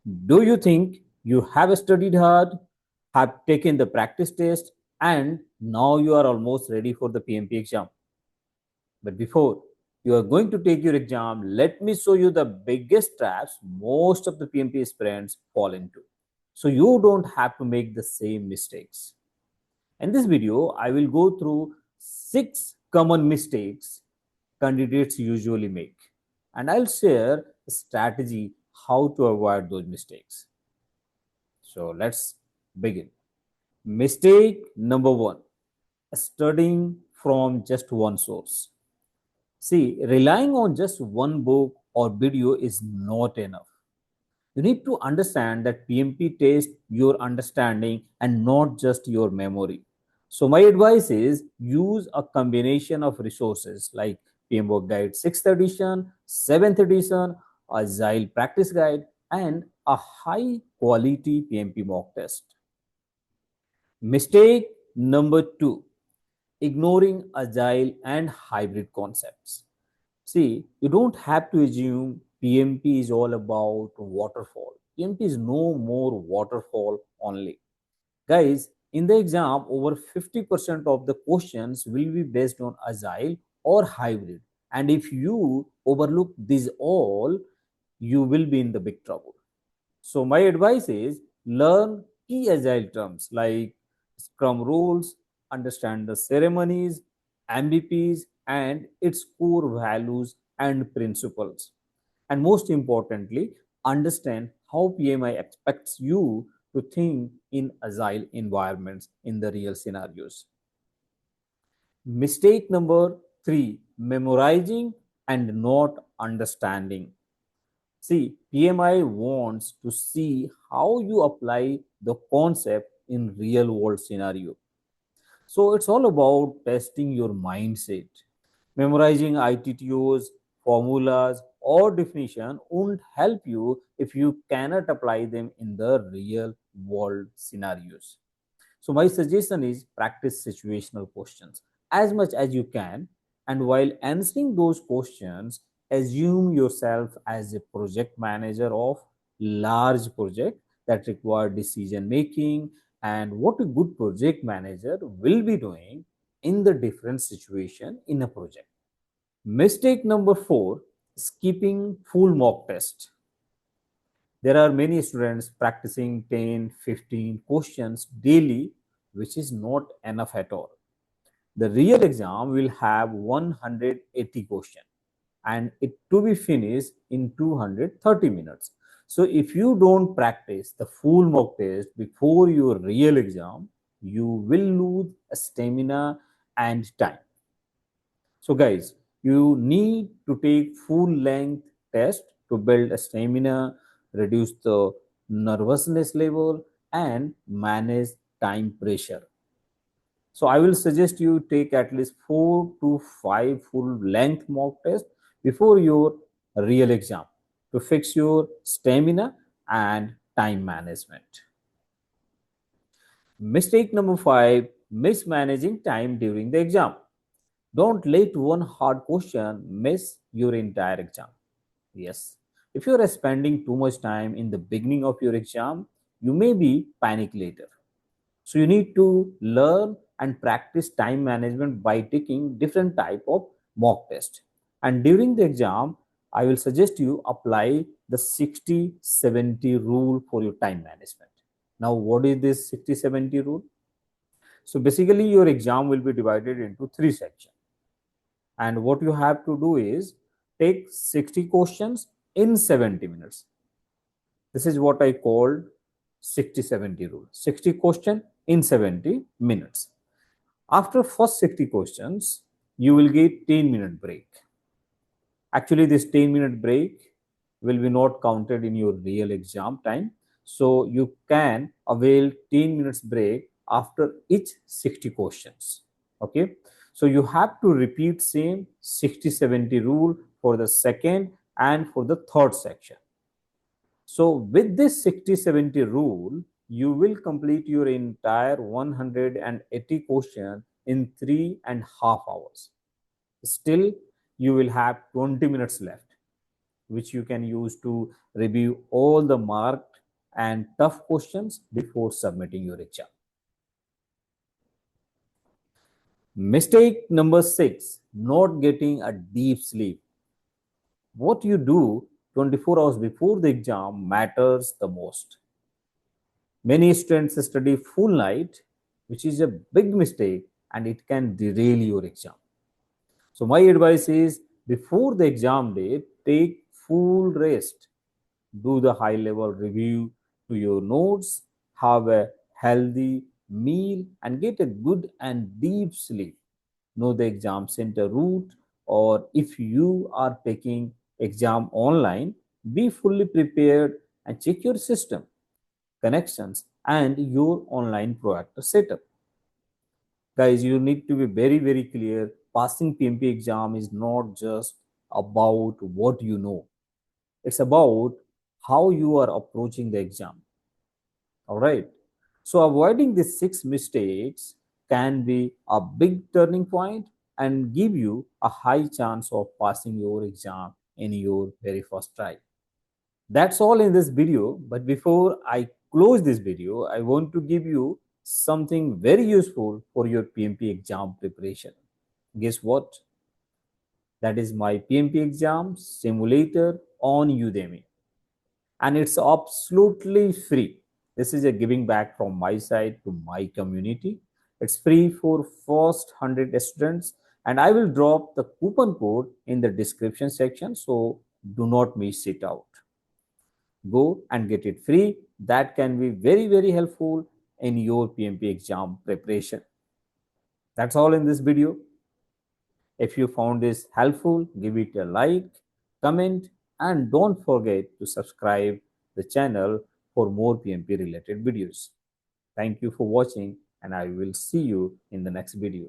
Do you think you have studied hard, have taken the practice test, and now you are almost ready for the PMP exam? But before you are going to take your exam, let me show you the biggest traps most of the PMP aspirants fall into, so you don't have to make the same mistakes. In this video, I will go through 6 common mistakes candidates usually make, and I'll share a strategy how to avoid those mistakes. So let's begin. Mistake number 1, studying from just one source. See, relying on just one book or video is not enough. You need to understand that PMP tests your understanding and not just your memory. So, my advice is use a combination of resources like PMBOK Guide 6th edition, 7th edition, Agile Practice Guide, and a high quality PMP mock test. Mistake number 2, ignoring agile and hybrid concepts. See, you don't have to assume PMP is all about waterfall. PMP is no more waterfall only. Guys, in the exam, over 50% of the questions will be based on agile or hybrid. And if you overlook these all, you will be in the big trouble. So my advice is learn key agile terms like Scrum rules, understand the ceremonies, MVPs, and its core values and principles. And most importantly, understand how PMI expects you to think in agile environments in the real scenarios. Mistake number 3, memorizing and not understanding. See, PMI wants to see how you apply the concept in real world scenario. So it's all about testing your mindset. Memorizing ITTOs, formulas, or definition won't help you if you cannot apply them in the real world scenarios. So my suggestion is practice situational questions as much as you can, and while answering those questions, assume yourself as a project manager of large project that require decision making and what a good project manager will be doing in the different situation in a project. Mistake number 4, skipping full mock test. There are many students practicing 10, 15 questions daily, which is not enough at all. The real exam will have 180 questions and it to be finished in 230 minutes. So if you don't practice the full mock test before your real exam, you will lose stamina and time. So guys, you need to take full length test to build a stamina, reduce the nervousness level and manage time pressure. So I will suggest you take at least 4 to 5 full length mock tests before your real exam to fix your stamina and time management. Mistake number 5, mismanaging time during the exam. Don't let one hard question miss your entire exam. Yes, if you are spending too much time in the beginning of your exam, you may be panic later. So you need to learn and practice time management by taking different type of mock test. And during the exam, I will suggest you apply the 60-70 rule for your time management. Now, what is this 60-70 rule? So basically, your exam will be divided into 3 sections. And what you have to do is take 60 questions in 70 minutes. This is what I called 60-70 rule. 60 question in 70 minutes. After first 60 questions, you will get 10-minute break. Actually, this 10-minute break will be not counted in your real exam time. So you can avail 10 minutes break after each 60 questions. Okay. So you have to repeat same 60-70 rule for the second and for the third section. So with this 60-70 rule, you will complete your entire 180 question in 3.5 hours. Still, you will have 20 minutes left, which you can use to review all the marked and tough questions before submitting your exam. Mistake number 6, not getting a deep sleep. What you do 24 hours before the exam matters the most. Many students study full night, which is a big mistake and it can derail your exam. So, my advice is before the exam day, take full rest, do the high level review to your notes, have a healthy meal, and get a good and deep sleep. Know the exam center route, or if you are taking exam online, be fully prepared and check your system connections and your online proactive setup. Guys, you need to be very, very clear. Passing PMP exam is not just about what you know, it's about how you are approaching the exam. All right. So, avoiding these 6 mistakes can be a big turning point and give you a high chance of passing your exam in your very first try. That's all in this video. But before I close this video, I want to give you something very useful for your PMP exam preparation. Guess what? That is my PMP exam simulator on Udemy. And it's absolutely free. This is a giving back from my side to my community. It's free for first 100 students. And I will drop the coupon code in the description section. So do not miss it out. Go and get it free. That can be very, very helpful in your PMP exam preparation. That's all in this video. If you found this helpful, give it a like, comment, and don't forget to subscribe the channel for more PMP related videos. Thank you for watching, and I will see you in the next video.